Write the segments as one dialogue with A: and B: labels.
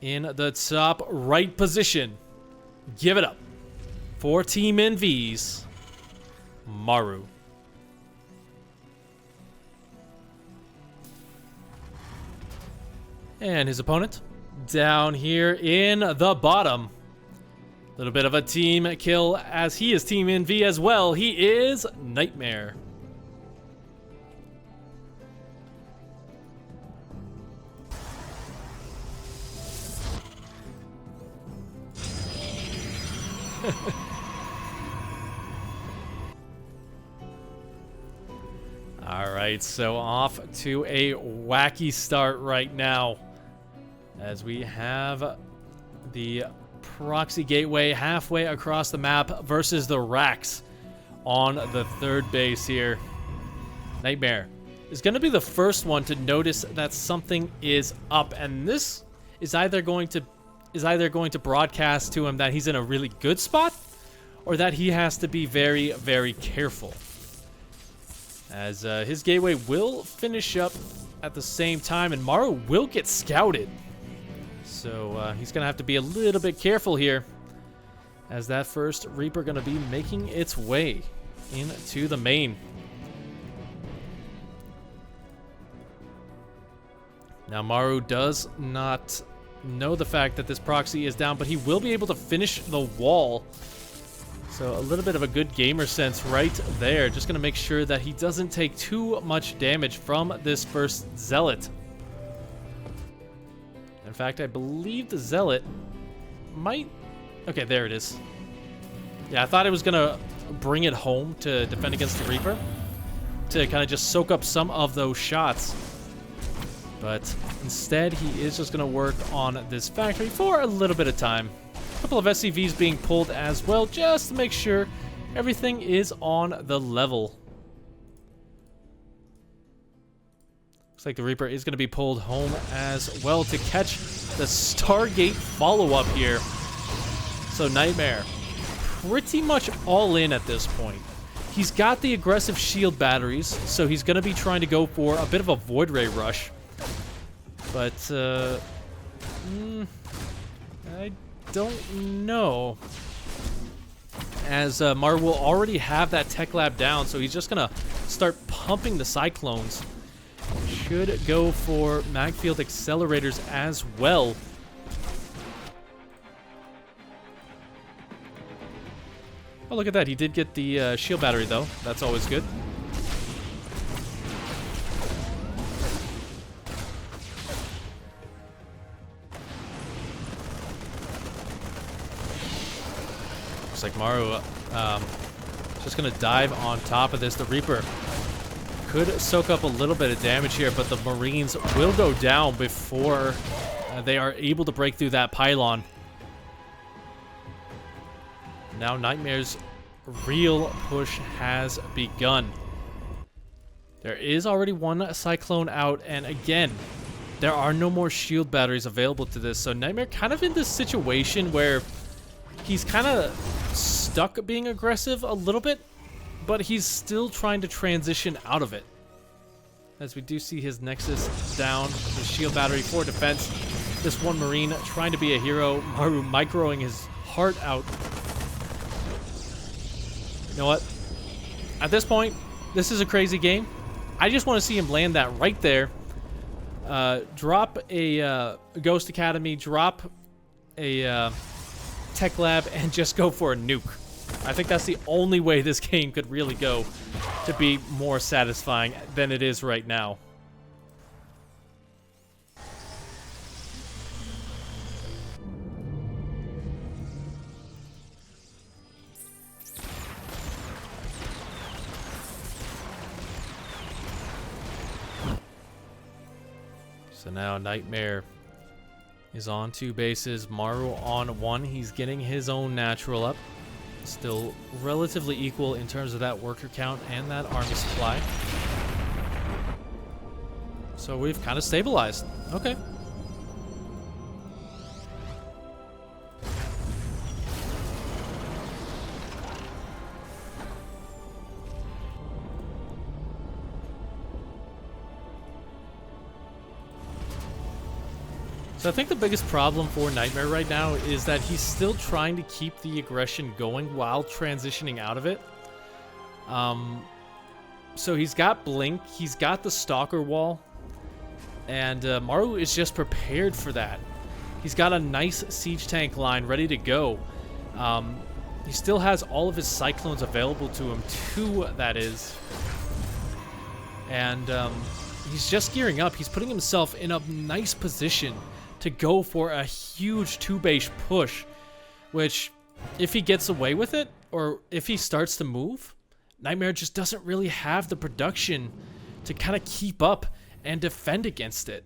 A: in the top right position. Give it up for Team NV's MARU. And his opponent down here in the bottom. A little bit of a team kill as he is Team NV as well. He is Nightmare. Alright, so off to a wacky start right now. As we have the proxy gateway halfway across the map versus the racks on the third base here. Nightmare is going to be the first one to notice that something is up, and this is either going to broadcast to him that he's in a really good spot, or that he has to be very, very careful. As his gateway will finish up at the same time, and MARU will get scouted. So he's going to have to be a little bit careful here, as that first Reaper going to be making its way into the main. Now MARU does not know the fact that this proxy is down, but he will be able to finish the wall. So a little bit of a good gamer sense right there. Just going to make sure that he doesn't take too much damage from this first Zealot. In fact, I believe the Zealot might... Okay, there it is. Yeah, I thought it was going to bring it home to defend against the Reaper, to kind of just soak up some of those shots. But instead, he is just going to work on this factory for a little bit of time. A couple of SCVs being pulled as well, just to make sure everything is on the level. Looks like the Reaper is going to be pulled home as well to catch the Stargate follow-up here. So Nightmare, pretty much all in at this point. He's got the aggressive shield batteries, so he's going to be trying to go for a bit of a Void Ray rush. But, I don't know. As MARU will already have that tech lab down, so he's just going to start pumping the Cyclones. Should go for Magfield accelerators as well. Oh, look at that. He did get the shield battery, though. That's always good. Looks like MARU just going to dive on top of this. The Reaper could soak up a little bit of damage here, but the Marines will go down before they are able to break through that pylon. Now Nightmare's real push has begun. There is already one Cyclone out, and again, there are no more shield batteries available to this. So Nightmare kind of in this situation where he's kind of stuck being aggressive a little bit, but he's still trying to transition out of it. As we do see his Nexus down, his shield battery for defense. This one Marine trying to be a hero. MARU microing his heart out. You know what? At this point, this is a crazy game. I just want to see him land that right there. Drop a Ghost Academy, drop a Tech Lab, and just go for a nuke. I think that's the only way this game could really go to be more satisfying than it is right now. So now Nightmare is on 2 bases, MARU on 1. He's getting his own natural up. Still relatively equal in terms of that worker count and that army supply. So we've kind of stabilized. Okay. So I think the biggest problem for Nightmare right now is that he's still trying to keep the aggression going while transitioning out of it. So he's got Blink, he's got the Stalker Wall, and MARU is just prepared for that. He's got a nice siege tank line ready to go. He still has all of his Cyclones available to him, 2 that is. And he's just gearing up. He's putting himself in a nice position to go for a huge 2-base push, which, if he gets away with it, or if he starts to move, Nightmare just doesn't really have the production to kind of keep up and defend against it.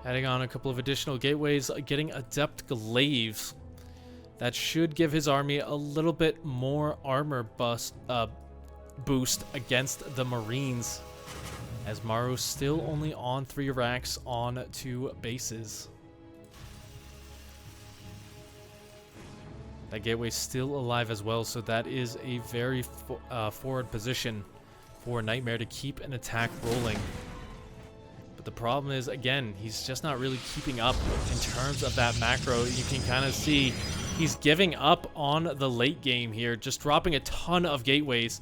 A: Adding on a couple of additional gateways, getting Adept Glaives. That should give his army a little bit more armor boost against the Marines, as MARU's still only on 3 racks on 2 bases. That gateway's still alive as well, so that is a very forward position for Nightmare to keep an attack rolling. But the problem is, again, he's just not really keeping up in terms of that macro. You can kind of see he's giving up on the late game here, just dropping a ton of gateways.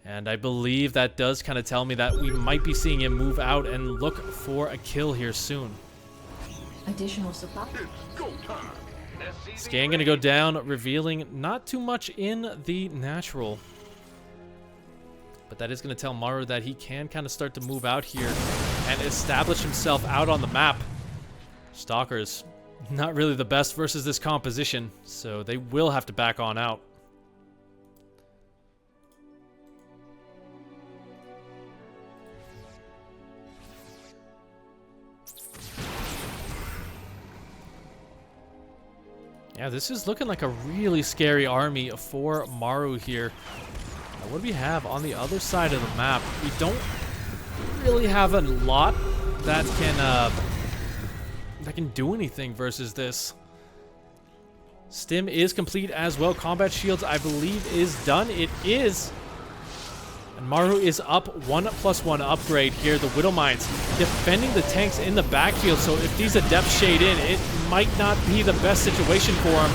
A: And I believe that does kind of tell me that we might be seeing him move out and look for a kill here soon.
B: Additional supply.
A: Scan going to go down, revealing not too much in the natural. But that is going to tell MARU that he can kind of start to move out here and establish himself out on the map. Stalkers, not really the best versus this composition, so they will have to back on out. Yeah, this is looking like a really scary army for MARU here. Now, what do we have on the other side of the map? We don't really have a lot that can do anything versus this. Stim is complete as well. Combat shields, I believe, is done. It is. And MARU is up 1+1 upgrade here. The Widow Mines defending the tanks in the backfield. So if these Adepts shade in, it might not be the best situation for him.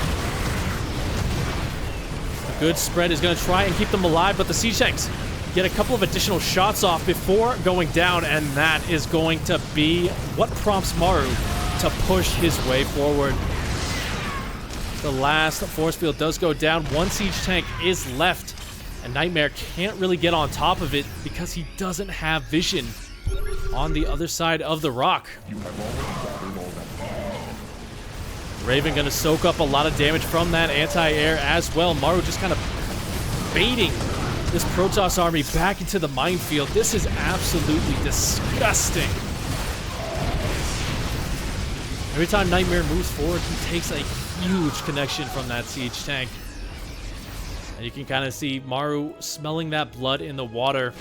A: A good spread is going to try and keep them alive, but the siege tanks get a couple of additional shots off before going down, and that is going to be what prompts MARU to push his way forward. The last force field does go down. 1 siege tank is left, and Nightmare can't really get on top of it because he doesn't have vision on the other side of the rock. Raven going to soak up a lot of damage from that anti-air as well. MARU just kind of baiting this Protoss army back into the minefield. This is absolutely disgusting. Every time Nightmare moves forward, he takes a huge connection from that siege tank. And you can kind of see MARU smelling that blood in the water.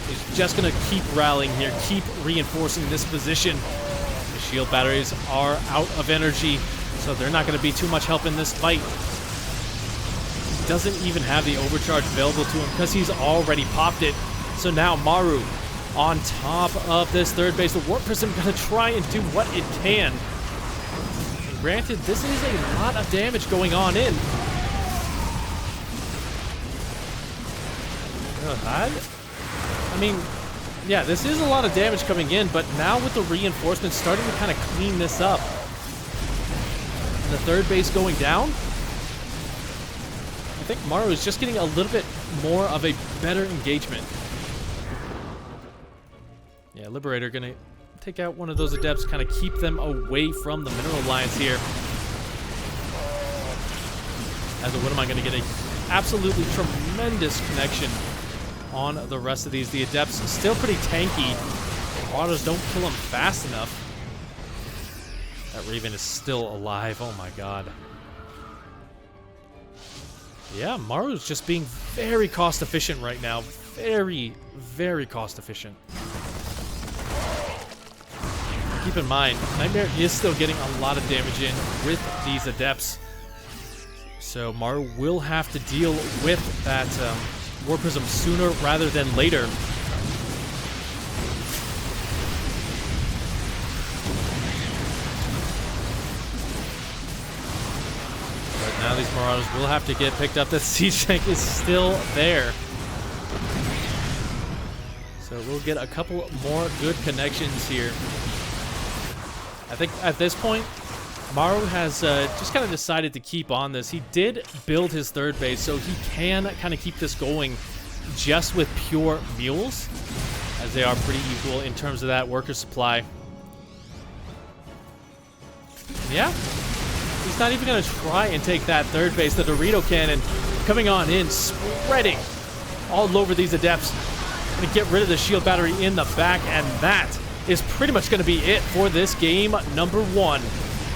A: He's just going to keep rallying here, keep reinforcing this position. The shield batteries are out of energy, so they're not going to be too much help in this fight. He doesn't even have the overcharge available to him because he's already popped it. So now MARU on top of this third base. The Warp Prism going to try and do what it can. And granted, this is a lot of damage going on in. I mean, yeah, this is a lot of damage coming in, but now with the reinforcements starting to kind of clean this up. And the third base going down, I think MARU is just getting a little bit more of a better engagement. Yeah, Liberator gonna take out one of those Adepts, kind of keep them away from the mineral lines here. As a Widowmine gonna get a absolutely tremendous connection on the rest of these. The Adepts still pretty tanky. Autos don't kill them fast enough. That Raven is still alive. Oh my god. Yeah, MARU's just being very cost efficient right now. Very, very cost efficient. keep in mind, Nightmare is still getting a lot of damage in with these Adepts. So MARU will have to deal with that War Prism sooner rather than later. But now these Marauders will have to get picked up. The Siege Tank is still there. So we'll get a couple more good connections here. I think at this point, MARU has just kind of decided to keep on this. He did build his third base, so he can kind of keep this going just with pure mules, as they are pretty equal in terms of that worker supply. Yeah, he's not even going to try and take that third base. The Dorito Cannon coming on in, spreading all over these Adepts. Going to get rid of the shield battery in the back, and that is pretty much going to be it for this game number 1.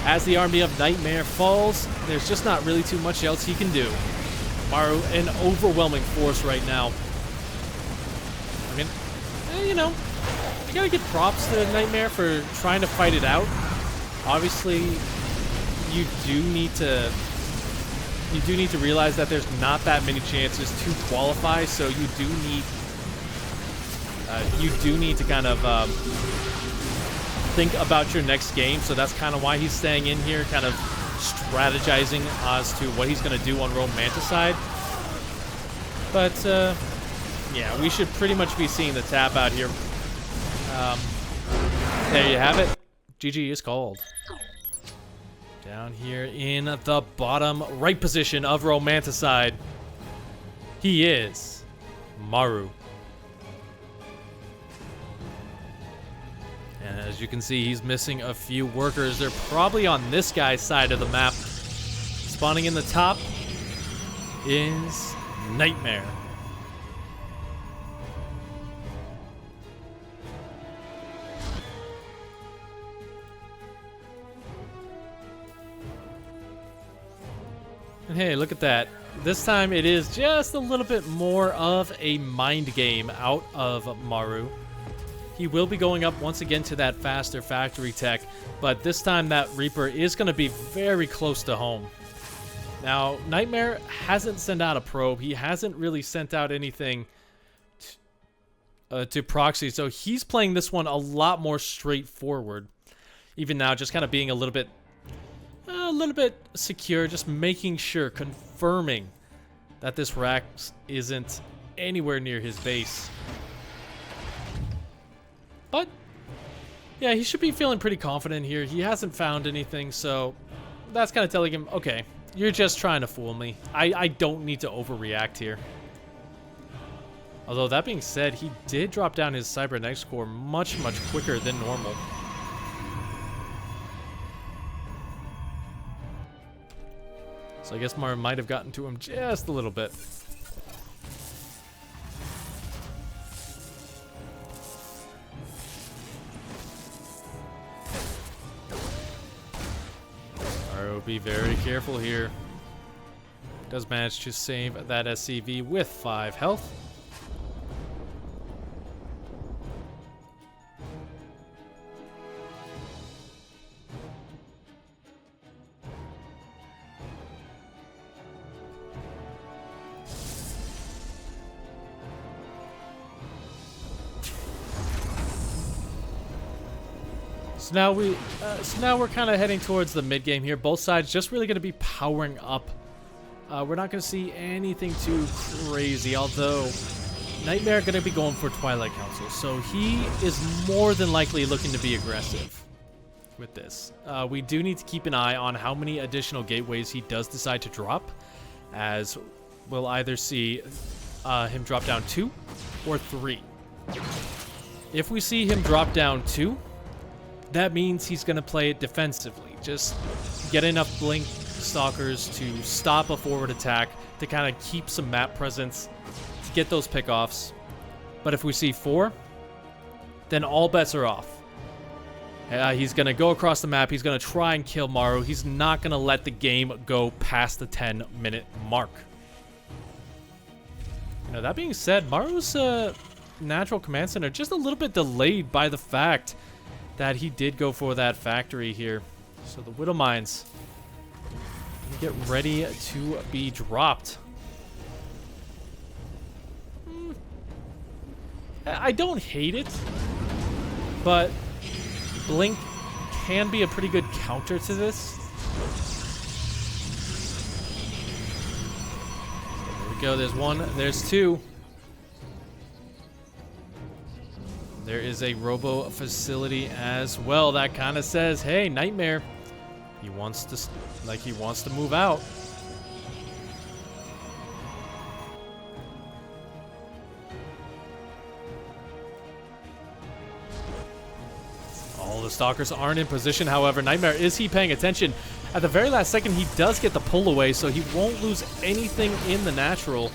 A: As the army of Nightmare falls, there's just not really too much else he can do. MARU, an overwhelming force right now. I mean, you know, you gotta give props to Nightmare for trying to fight it out. Obviously, you do need to realize that there's not that many chances to qualify, so you do need to kind of think about your next game. So that's kind of why he's staying in here, kind of strategizing as to what he's going to do on Romanticide. But yeah, we should pretty much be seeing the tap out here. There you have it. GG is called. Down here in the bottom right position of Romanticide, he is MARU. And as you can see, he's missing a few workers. They're probably on this guy's side of the map. Spawning in the top is Nightmare. And hey, look at that. This time it is just a little bit more of a mind game out of MARU. He will be going up once again to that faster factory tech, but this time that Reaper is going to be very close to home. Now, Nightmare hasn't sent out a probe. He hasn't really sent out anything to proxy, so he's playing this one a lot more straightforward. Even now, just kind of being a little bit secure, just making sure, confirming that this Rax isn't anywhere near his base. But, yeah, he should be feeling pretty confident here. He hasn't found anything, so that's kind of telling him, okay, you're just trying to fool me. I don't need to overreact here. Although, that being said, he did drop down his Cybernetics core much, much quicker than normal. So I guess MARU might have gotten to him just a little bit. MARU, be very careful here. Does manage to save that SCV with 5 health. So now we're kind of heading towards the mid game here. Both sides just really going to be powering up. We're not going to see anything too crazy, although Nightmare going to be going for Twilight Council, so he is more than likely looking to be aggressive with this. We do need to keep an eye on how many additional gateways he does decide to drop, as we'll either see him drop down 2 or 3. If we see him drop down 2, that means he's going to play it defensively. Just get enough Blink Stalkers to stop a forward attack, to kind of keep some map presence, to get those pickoffs. But if we see 4, then all bets are off. He's going to go across the map. He's going to try and kill MARU. He's not going to let the game go past the 10-minute mark. Now, that being said, MARU's natural command center just a little bit delayed by the fact that he did go for that factory here. So the Widow Mines get ready to be dropped. I don't hate it, but Blink can be a pretty good counter to this. There we go. There's one. There's two. There is a robo facility as well. That kind of says, hey, Nightmare, he wants to move out. All the Stalkers aren't in position, however. Nightmare, is he paying attention? At the very last second, he does get the pull away, so he won't lose anything in the natural.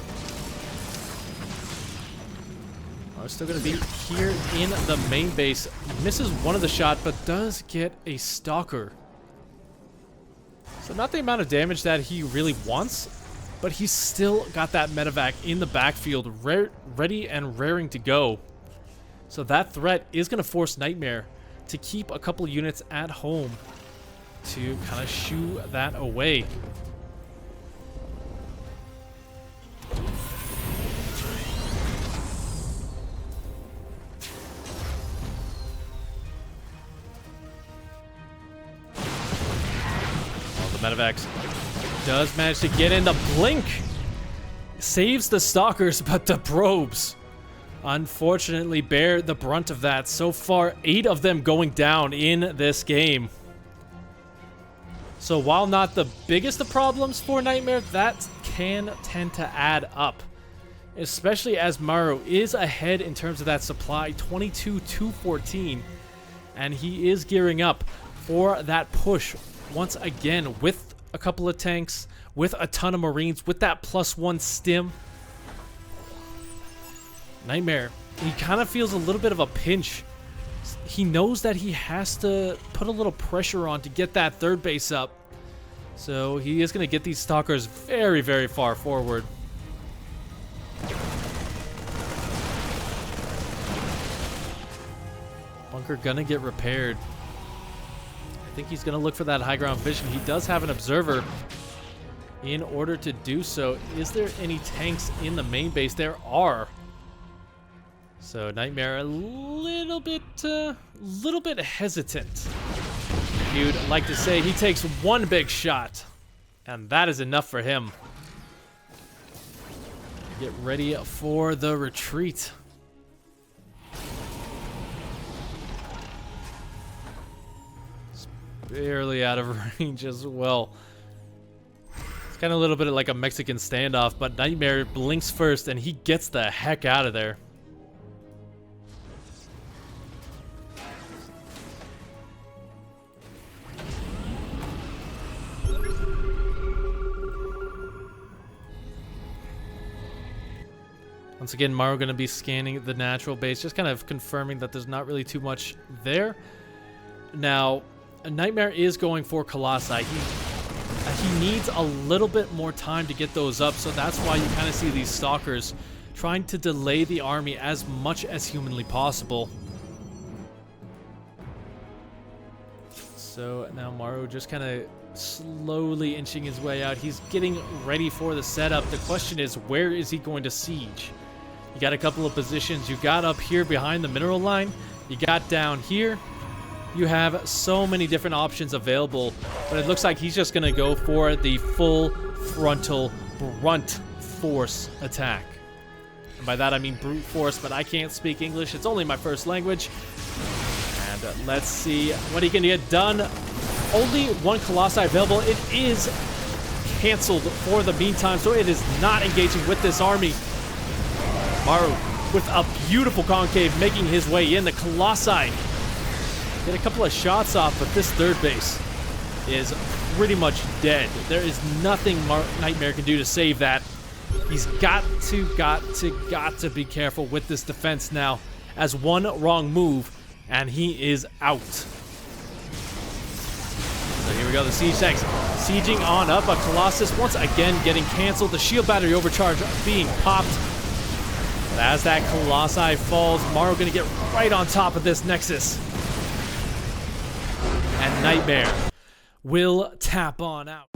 A: We're still going to be here in the main base. Misses one of the shot, but does get a Stalker. So not the amount of damage that he really wants, but he's still got that medevac in the backfield, ready and raring to go. So that threat is going to force Nightmare to keep a couple units at home to kind of shoo that away. Medevacs does manage to get in. The Blink saves the Stalkers, but the Probes unfortunately bear the brunt of that. So far, 8 of them going down in this game. So while not the biggest of problems for Nightmare, that can tend to add up. Especially as MARU is ahead in terms of that supply, 22-14. And he is gearing up for that push once again with a couple of tanks, with a ton of Marines, with that +1 stim. Nightmare, he kind of feels a little bit of a pinch. He knows that he has to put a little pressure on to get that third base up. So he is going to get these Stalkers very, very far forward. Bunker gonna get repaired. I think he's going to look for that high ground vision. He does have an observer in order to do so. Is there any tanks in the main base? There are. So Nightmare a little bit hesitant. You'd like to say he takes one big shot, and that is enough for him. Get ready for the retreat. Barely out of range as well. It's kind of a little bit like a Mexican standoff, but Nightmare blinks first and he gets the heck out of there. Once again, MARU going to be scanning the natural base, just kind of confirming that there's not really too much there. Now, Nightmare is going for Colossi. He needs a little bit more time to get those up, so that's why you kind of see these Stalkers trying to delay the army as much as humanly possible. So now MARU just kind of slowly inching his way out. He's getting ready for the setup. The question is, where is he going to siege? You got a couple of positions. You got up here behind the mineral line. You got down here. You have so many different options available, but it looks like he's just going to go for the full frontal brunt force attack. And by that I mean brute force, but I can't speak English. It's only my first language. And let's see what he can get done. Only one Colossi available. It is canceled for the meantime, so it is not engaging with this army. MARU with a beautiful concave making his way in. The Colossi get a couple of shots off, but this third base is pretty much dead. There is nothing Nightmare can do to save that. He's got to be careful with this defense now, as one wrong move and he is out. So here we go, the siege tanks sieging on up. A Colossus once again getting canceled. The shield battery overcharge being popped. But as that Colossi falls, MARU gonna get right on top of this Nexus. and Nightmare will tap on out.